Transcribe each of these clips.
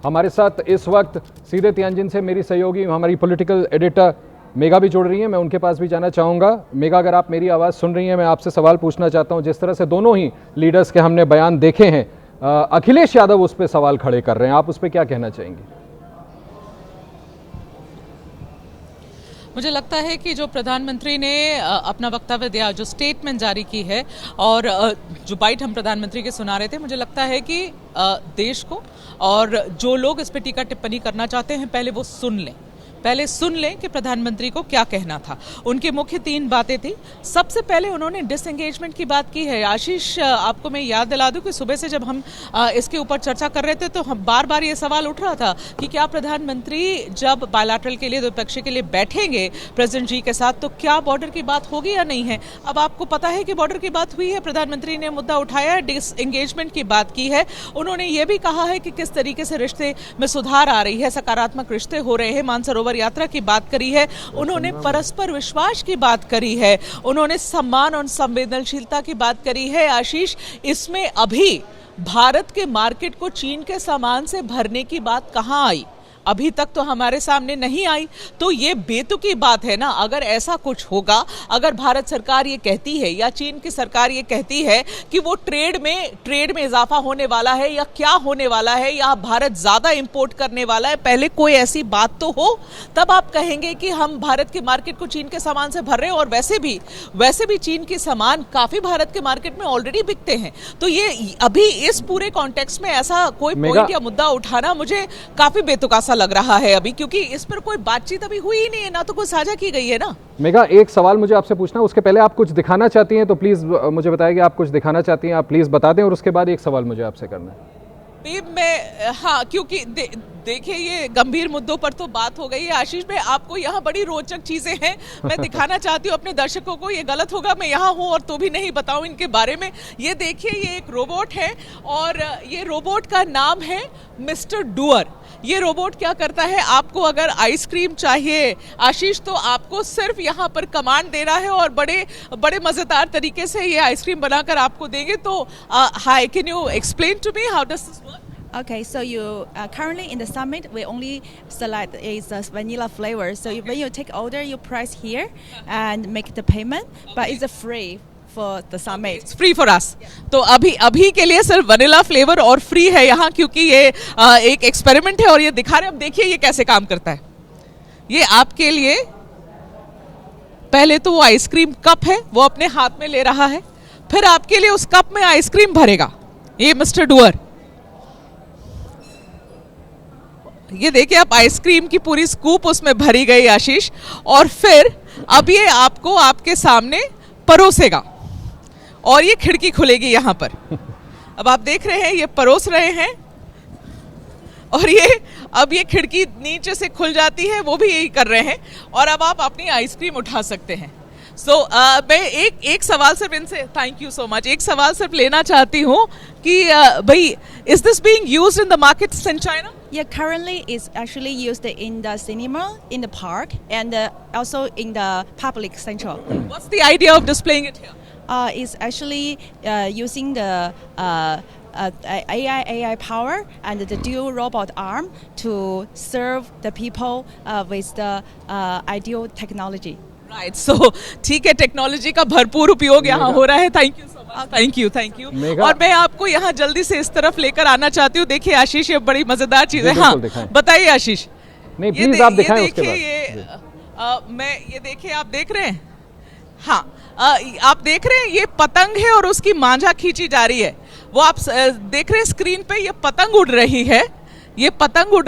हमारे साथ इस वक्त सीधे तियानजिन से मेरी सहयोगी हमारी पॉलिटिकल एडिटर मेघा भी जुड़ रही हैं। मैं उनके पास भी जाना चाहूँगा। मेघा, अगर आप मेरी आवाज़ सुन रही हैं, मैं आपसे सवाल पूछना चाहता हूँ। जिस तरह से दोनों ही लीडर्स के हमने बयान देखे हैं, अखिलेश यादव उस पर सवाल खड़े कर रहे हैं, आप उस पर क्या कहना चाहेंगे? मुझे लगता है कि जो प्रधानमंत्री ने अपना वक्तव्य दिया, जो स्टेटमेंट जारी की है और जो बाइट हम प्रधानमंत्री के सुना रहे थे, मुझे लगता है कि देश को और जो लोग इस पर टीका टिप्पणी करना चाहते हैं पहले वो पहले सुन लें कि प्रधानमंत्री को क्या कहना था। उनकी मुख्य 3 बातें थी। सबसे पहले उन्होंने डिसएंगेजमेंट की बात की है। आशीष, आपको मैं याद दिला दूं कि सुबह से जब हम इसके ऊपर चर्चा कर रहे थे तो हम बार बार ये सवाल उठ रहा था कि क्या प्रधानमंत्री जब बायलैटरल के लिए, द्विपक्षीय के लिए बैठेंगे प्रेसिडेंट जी के साथ, तो क्या बॉर्डर की बात होगी या नहीं है। अब आपको पता है कि बॉर्डर की बात हुई है, प्रधानमंत्री ने मुद्दा उठाया, डिसएंगेजमेंट की बात की है। उन्होंने ये भी कहा है कि किस तरीके से रिश्ते में सुधार आ रही है, सकारात्मक रिश्ते हो रहे हैं, मानसरोवर यात्रा की बात करी है, उन्होंने परस्पर विश्वास की बात करी है, उन्होंने सम्मान और संवेदनशीलता की बात करी है। आशीष, इसमें अभी भारत के मार्केट को चीन के सामान से भरने की बात कहां आई? अभी तक तो हमारे सामने नहीं आई। तो ये बेतुकी बात है ना। अगर ऐसा कुछ होगा, अगर भारत सरकार ये कहती है या चीन की सरकार ये कहती है कि वो ट्रेड में इजाफा होने वाला है या क्या होने वाला है, या भारत ज्यादा इंपोर्ट करने वाला है, पहले कोई ऐसी बात तो हो, तब आप कहेंगे कि हम भारत के मार्केट को चीन के सामान से भर रहे हैं। और वैसे भी चीन के सामान काफी भारत के मार्केट में ऑलरेडी बिकते हैं। तो ये अभी इस पूरे कॉन्टेक्स्ट में ऐसा कोई पॉइंट या मुद्दा उठाना मुझे काफी बेतुका लग रहा है अभी, क्योंकि इस पर कोई बातचीत अभी हुई ही नहीं है, ना तो कोई साझा की गई है ना। मेघा, एक सवाल मुझे आपसे पूछना, उसके पहले आप कुछ दिखाना चाहती हैं तो प्लीज मुझे बताइए कि आप कुछ दिखाना चाहती हैं, आप प्लीज बता दें, और उसके बाद एक सवाल मुझे आपसे करना है। हाँ, क्योंकि देखिए ये गंभीर मुद्दों पर तो बात हो गई है। आशीष भाई, आपको यहाँ बड़ी रोचक चीजें हैं, मैं दिखाना चाहती हूँ अपने दर्शकों को। ये गलत होगा मैं यहाँ हूँ और तो भी नहीं बताऊँ इनके बारे में। ये देखिए, ये एक रोबोट है और ये रोबोट का नाम है मिस्टर डूअर। ये रोबोट क्या करता है, आपको अगर आइसक्रीम चाहिए आशीष, तो आपको सिर्फ यहाँ पर कमांड देना है और बड़े मजेदार तरीके से ये आइसक्रीम बनाकर आपको देंगे। तो hi, can you explain to me how does this work? Okay, so you currently in the summit we only select is the vanilla flavor. So when you take order, you press here and make the payment, but it's free for the summit. It's free for us. तो अभी के लिए सिर्फ vanilla flavour और free है यहाँ, क्योंकि ये एक एक्सपेरिमेंट है और ये दिखा रहे हैं। अब देखिए ये कैसे काम करता है। ये आपके लिए पहले तो वो आइसक्रीम कप है, वो अपने हाथ में ले रहा है, फिर आपके लिए उस कप में आइसक्रीम भरेगा ये मिस्टर डूअर। ये देखिए, आप आइसक्रीम की पूरी स्कूप उसमें भरी गई आशीष, और फिर अब ये आपको आपके सामने परोसेगा और ये खिड़की खुलेगी यहाँ पर। अब आप देख रहे हैं ये परोस रहे हैं और अब ये खिड़की नीचे से खुल जाती है, वो भी यही कर रहे हैं, और अब आप अपनी आइसक्रीम उठा सकते हैं। मैं एक सवाल सिर्फ इनसे, थैंक यू सो मच, एक सवाल सिर्फ लेना चाहती हूँ कि भाई, is this being used in the markets in China? Yeah, currently it's actually used in the cinema, in the park, and also in the public central. What's the idea of displaying it here? It's actually using the AI power and the dual robot arm to serve the people with the ideal technology. Right, so ठीक है, technology का भरपूर उपयोग यहाँ हो रहा है। Thank you so much, thank you. और मैं आपको यहाँ जल्दी से इस तरफ लेकर आना चाहती हूँ। देखिए आशीष, ये बड़ी मजेदार चीज है। हाँ, बताइए आशीष। नहीं, प्लीज आप दिखाएं उसके बाद। ये देखिए, आप देख रहे हैं, हाँ, आप देख रहे हैं ये पतंग है और उसकी मांझा खींची जा रही है। वो आप देख रहे हैं स्क्रीन पे, ये पतंग उड़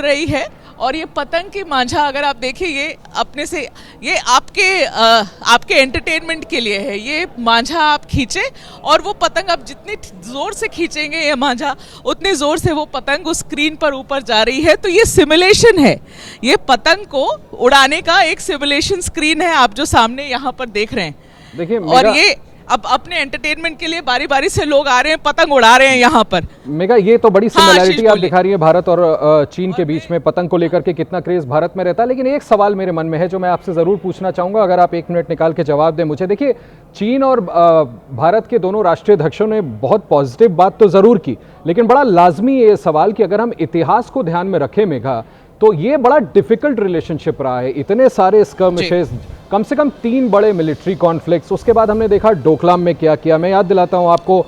रही है, और ये पतंग की मांझा अगर आप देखिए, ये अपने से, ये आपके एंटरटेनमेंट के लिए है। ये मांझा आप खींचे और वो पतंग आप जितनी जोर से खींचेंगे ये मांझा, उतनी जोर से वो पतंग उस स्क्रीन पर ऊपर जा रही है। तो ये सिमुलेशन है, ये पतंग को उड़ाने का एक सिमुलेशन स्क्रीन है, आप जो सामने यहाँ पर देख रहे हैं। देखिए, और ये अब अपने एंटरटेनमेंट के लिए बारी बारी से लोग आ रहे हैं, पतंग उड़ा रहे हैं यहाँ पर। मेगा, ये तो बड़ी हाँ, सिमिलैरिटी आशीष आप बोलिए। दिखा रही है भारत और चीन के बीच में, पतंग को लेकर के कितना क्रेज भारत में रहता है। लेकिन एक सवाल मेरे मन में है जो मैं आपसे जरूर पूछना चाहूंगा, अगर आप 1 मिनट निकाल के जवाब दें मुझे। देखिए, चीन और भारत के दोनों राष्ट्रीय अध्यक्षों ने बहुत पॉजिटिव बात तो जरूर की, लेकिन बड़ा लाजमी ये सवाल कि अगर हम इतिहास को ध्यान में रखें मेघा, तो ये बड़ा डिफिकल्ट रिलेशनशिप रहा है। इतने सारे स्कर्मिशेस, कम से कम 3 बड़े मिलिट्री कॉन्फ्लिक्ट्स, उसके बाद हमने देखा डोकलाम में क्या किया। मैं याद दिलाता हूं आपको,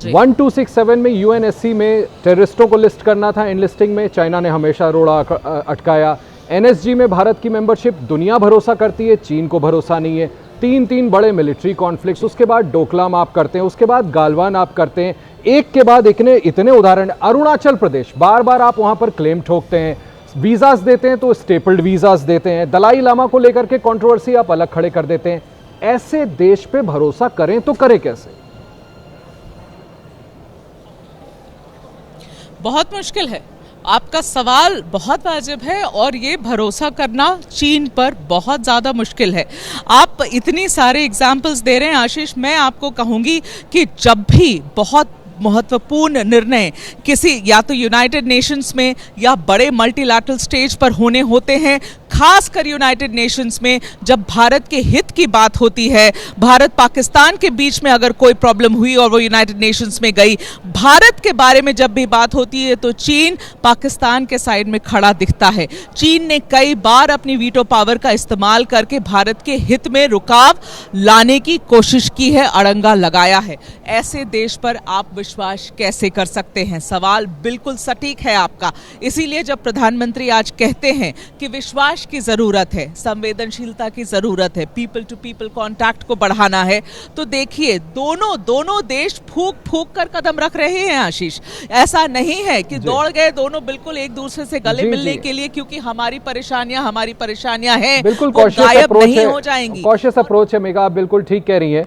1267 में यूएनएससी में टेररिस्टों को लिस्ट करना था, एनलिस्टिंग में चाइना ने हमेशा रोड़ा अटकाया। एनएसजी में भारत की मेंबरशिप, दुनिया भरोसा करती है, चीन को भरोसा नहीं है। 3 बड़े मिलिट्री कॉन्फ्लिक्ट्स, उसके बाद डोकलाम आप करते हैं, उसके बाद गालवान आप करते हैं, एक के बाद इतने उदाहरण। अरुणाचल प्रदेश, बार बार आप वहां पर क्लेम ठोकते हैं, वीजास देते हैं तो स्टेपल्ड वीजास देते हैं, दलाई लामा को लेकर के कंट्रोवर्सी आप अलग खड़े कर देते हैं। ऐसे देश पे भरोसा करें तो करें कैसे? बहुत मुश्किल है। आपका सवाल बहुत वाजिब है और ये भरोसा करना चीन पर बहुत ज़्यादा मुश्किल है। आप इतनी सारे एग्जाम्पल्स दे रहे हैं आशीष, मैं आपको कहूँगी कि जब भी बहुत महत्वपूर्ण निर्णय किसी या तो यूनाइटेड नेशंस में या बड़े मल्टीलैटरल स्टेज पर होने होते हैं, खासकर यूनाइटेड नेशंस में जब भारत के हित की बात होती है, भारत पाकिस्तान के बीच में अगर कोई प्रॉब्लम हुई और वो यूनाइटेड नेशंस में गई, भारत के बारे में जब भी बात होती है तो चीन पाकिस्तान के साइड में खड़ा दिखता है। चीन ने कई बार अपनी वीटो पावर का इस्तेमाल करके भारत के हित में रुकाव लाने की कोशिश की है, अड़ंगा लगाया है। ऐसे देश पर आप विश्वास कैसे कर सकते हैं? सवाल बिल्कुल सटीक है आपका। इसीलिए जब प्रधानमंत्री आज कहते हैं कि विश्वास की जरूरत है, संवेदनशीलता की जरूरत है, पीपल टू पीपल कांटेक्ट को बढ़ाना है, तो देखिए दोनों देश फूंक फूंक कर कदम रख रहे हैं आशीष। ऐसा नहीं है कि दौड़ गए दोनों बिल्कुल एक दूसरे से गले मिलने के लिए, क्योंकि हमारी परेशानियां हैं, बिल्कुल वो गायब नहीं हो जाएंगी। कॉशियस अप्रोच है मेघा, आप बिल्कुल ठीक कह रही हैं।